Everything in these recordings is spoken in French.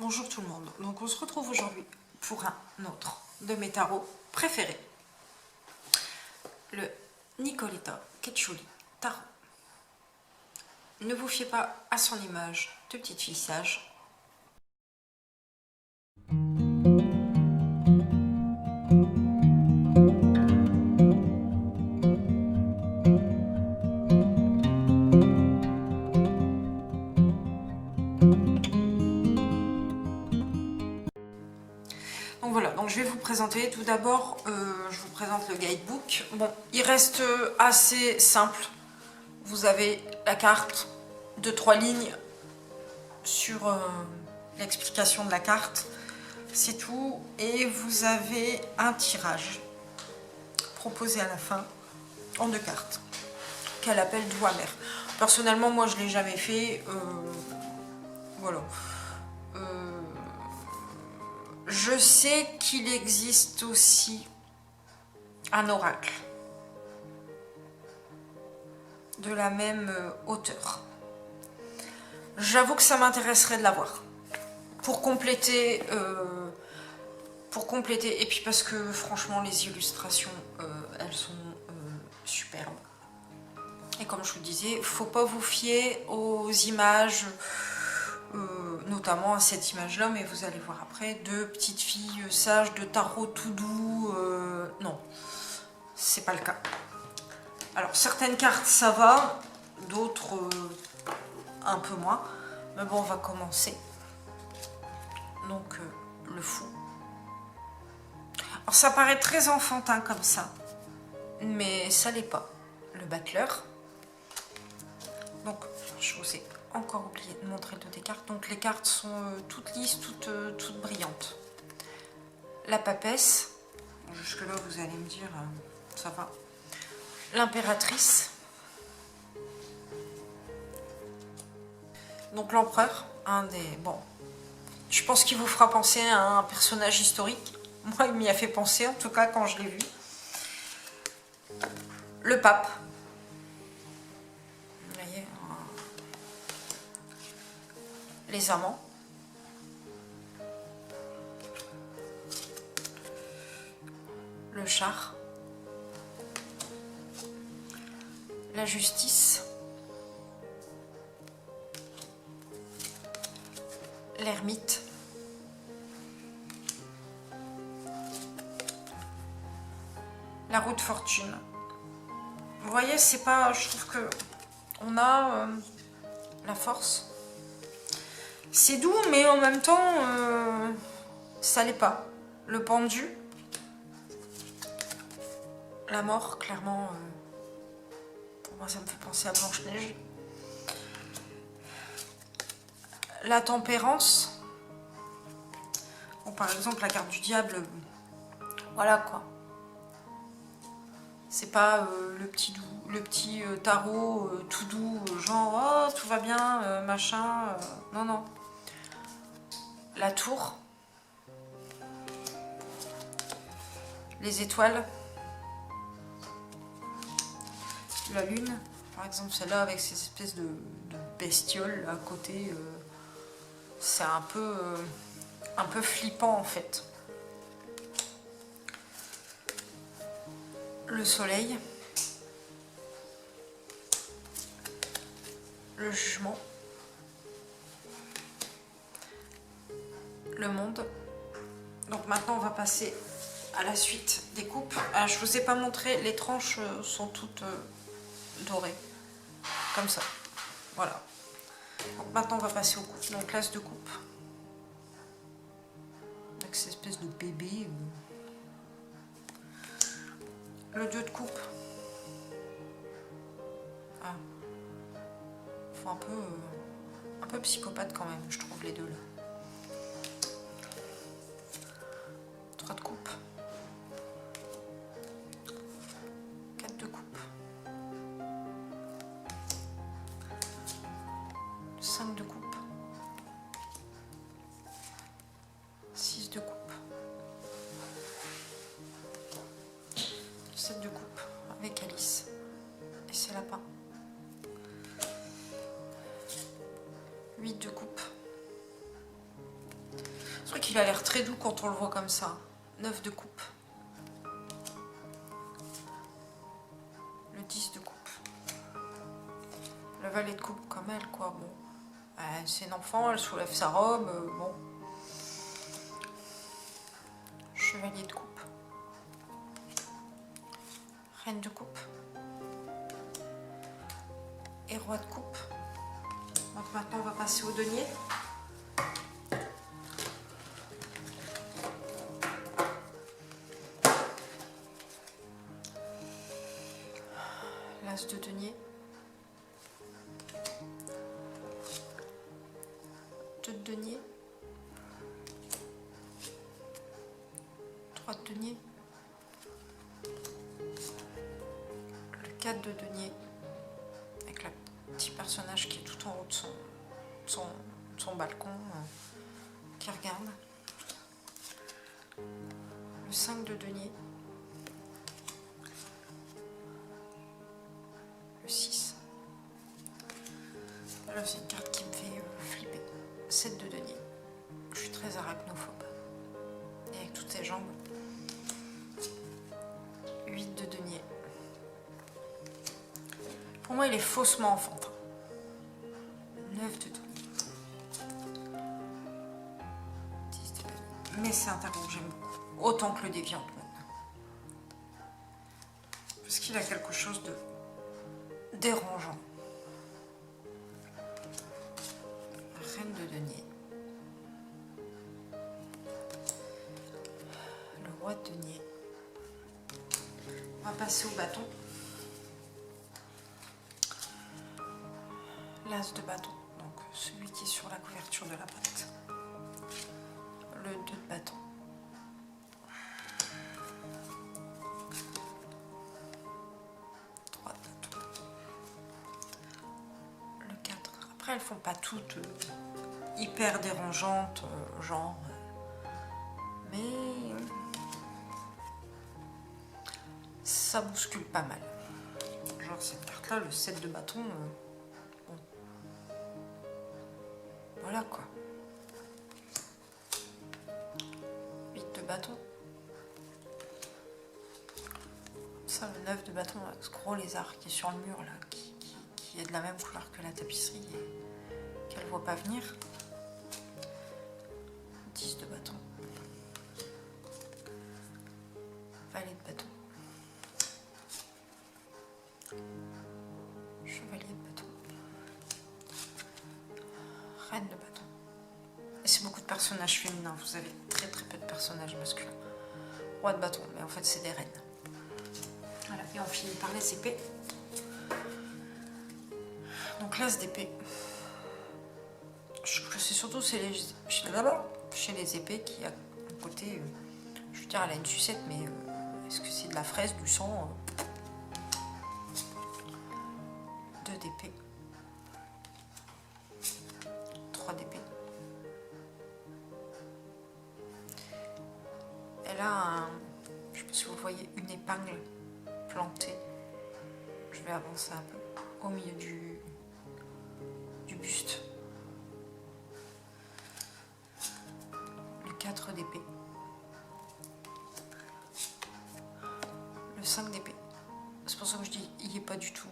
Bonjour tout le monde, donc on se retrouve aujourd'hui pour un autre de mes tarots préférés, le Nicoletta Ketchouli Tarot. Ne vous fiez pas à son image de petite fille sage. Donc voilà, donc je vais vous présenter tout d'abord, je vous présente le guidebook. Bon, il reste assez simple. Vous avez la carte de 3 lignes sur l'explication de la carte, c'est tout. Et vous avez un tirage proposé à la fin en 2 cartes, qu'elle appelle doux amer. Personnellement, moi je ne l'ai jamais fait. Voilà. Je sais qu'il existe aussi un oracle de la même hauteur. J'avoue que ça m'intéresserait de l'avoir pour compléter, et puis parce que franchement les illustrations elles sont superbes. Et comme je vous disais, faut pas vous fier aux images, notamment à cette image là, mais vous allez voir après, de petites filles sages, de tarot tout doux, non, c'est pas le cas. Alors certaines cartes ça va, d'autres un peu moins, mais bon on va commencer. Donc le fou. Alors ça paraît très enfantin comme ça, mais ça l'est pas. Le battleur. Donc je vous ai encore oublié de montrer le dos des cartes. Donc les cartes sont toutes lisses, toutes brillantes. La papesse. Jusque là vous allez me dire ça va. L'impératrice. Donc l'empereur, un des... Bon, je pense qu'il vous fera penser à un personnage historique. Moi, il m'y a fait penser, en tout cas, quand je l'ai vu. Le pape. Vous voyez, les amants. Le char. La justice. L'ermite. La roue de fortune. Vous voyez, c'est pas... Je trouve que on a la force. C'est doux, mais en même temps, ça l'est pas. Le pendu. La mort, clairement, pour moi, ça me fait penser à Blanche-Neige. La tempérance. Bon, par exemple, la carte du diable, voilà quoi. C'est pas le petit tarot tout doux, genre oh tout va bien, machin. Non, non. La tour. Les étoiles. La lune. Par exemple, celle-là avec ces espèces de bestioles à côté. C'est un peu flippant en fait. Le soleil. Le jugement. Le monde. Donc maintenant on va passer à la suite des coupes. Je vous ai pas montré, les tranches sont toutes dorées. Comme ça. Voilà. Donc maintenant on va passer aux coupes. Donc l'as de coupe. Avec cette espèce de bébé. Le 2 de coupe. Ah. Faut un peu psychopathe quand même, je trouve les deux là. 3 de coupe. 4 de coupe. 5 de coupe. 6 de coupe. 7 de coupe avec Alice et ses lapins. 8 de coupe. C'est vrai qu'il a l'air très doux quand on le voit comme ça. 9 de coupe. Le 10 de coupe. Le valet de coupe comme elle, quoi. Bon, c'est une enfant, elle soulève sa robe. Bon. Chevalier de coupe. Reine de coupe. Et roi de coupe. Donc maintenant on va passer au denier. L'as de denier. 2 de denier. 3 de denier. Le 4 de denier. Avec le petit personnage qui est tout en haut de son balcon, qui regarde. Le 5 de denier. Le 6. Là, c'est une carte qui me fait flipper. 7 de denier. Je suis très arachnophobe. Et avec toutes ces jambes. 8 de denier. Pour moi, il est faussement enfantin. 9 de denier. 10 de denier. Mais c'est un tarot que j'aime beaucoup. Autant que le déviant. Parce qu'il a quelque chose de dérangeant. Reine de denier. Le roi de denier. On va passer au bâton. L'as de bâton, donc celui qui est sur la couverture de la boîte. Le 2 de bâton. Elles font pas toutes hyper dérangeantes, genre, mais ça bouscule pas mal. Genre cette carte là, le 7 de bâton, bon. Voilà quoi. 8 de bâton. Ça, le 9 de bâton, là, ce gros lézard qui est sur le mur là, qui est de la même couleur que la tapisserie et qu'elle voit pas venir. 10 de bâton. Valet de bâton. Chevalier de bâton. Reine de bâton. Et c'est beaucoup de personnages féminins, vous avez très peu de personnages masculins. Roi de bâton, mais en fait c'est des reines. Voilà, et on finit par les épées. Donc l'as d'épée. C'est surtout chez les épées qui a un côté, je veux dire, elle a une sucette, mais est-ce que c'est de la fraise, du sang 2 d'épée. 3 d'épée. Elle a un, je sais pas si vous voyez, une épingle plantée. Je vais avancer un peu au milieu du buste. Le 4 d'épée. Le 5 d'épée. C'est pour ça que je dis, il n'est pas du tout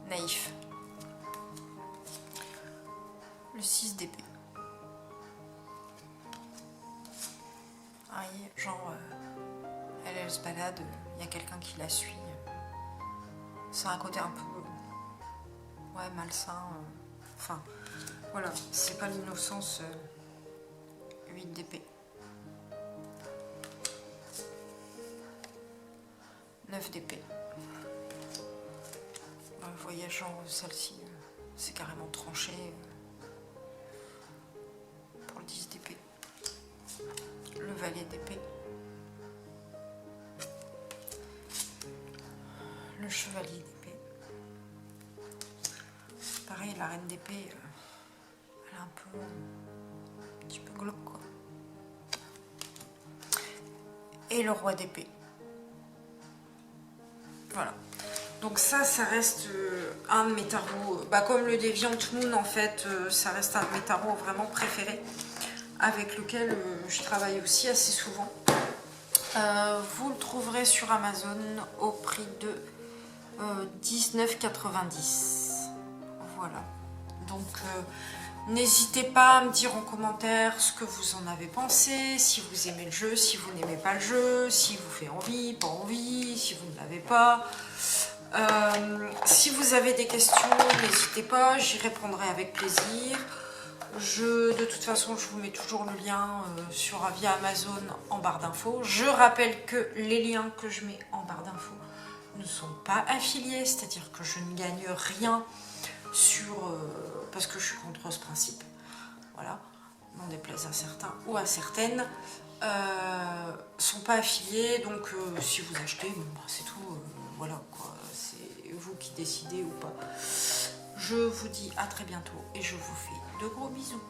naïf. Le 6 d'épée. Ah, genre, elle se balade, il y a quelqu'un qui la suit. C'est un côté un peu, ouais, malsain. Enfin, voilà, c'est pas l'innocence. 8 d'épée. 9 d'épée. Vous voyez, genre, celle-ci, c'est carrément tranché. Pour le 10 d'épée. Le valet d'épée. Le chevalier d'épée. Pareil, la reine d'épée, elle est un petit peu glauque, quoi. Et le roi d'épée. Voilà. Donc ça reste un de mes tarots, comme le Deviant Moon en fait, ça reste un de mes tarots vraiment préférés. avec lequel je travaille aussi assez souvent. Vous le trouverez sur Amazon au prix de 19,90 €. Voilà. Donc n'hésitez pas à me dire en commentaire ce que vous en avez pensé, si vous aimez le jeu, si vous n'aimez pas le jeu, si vous fait envie, pas envie, si vous ne l'avez pas. Si vous avez des questions, n'hésitez pas, j'y répondrai avec plaisir. De toute façon, je vous mets toujours le lien via Amazon en barre d'infos. Je rappelle que les liens que je mets en barre d'infos ne sont pas affiliés, c'est-à-dire que je ne gagne rien parce que je suis contre ce principe. Voilà, n'en déplaise à certains ou à certaines. Sont pas affiliés, donc si vous achetez, bon, bah, c'est tout. Voilà, quoi. C'est vous qui décidez ou pas. Je vous dis à très bientôt et je vous fais de gros bisous.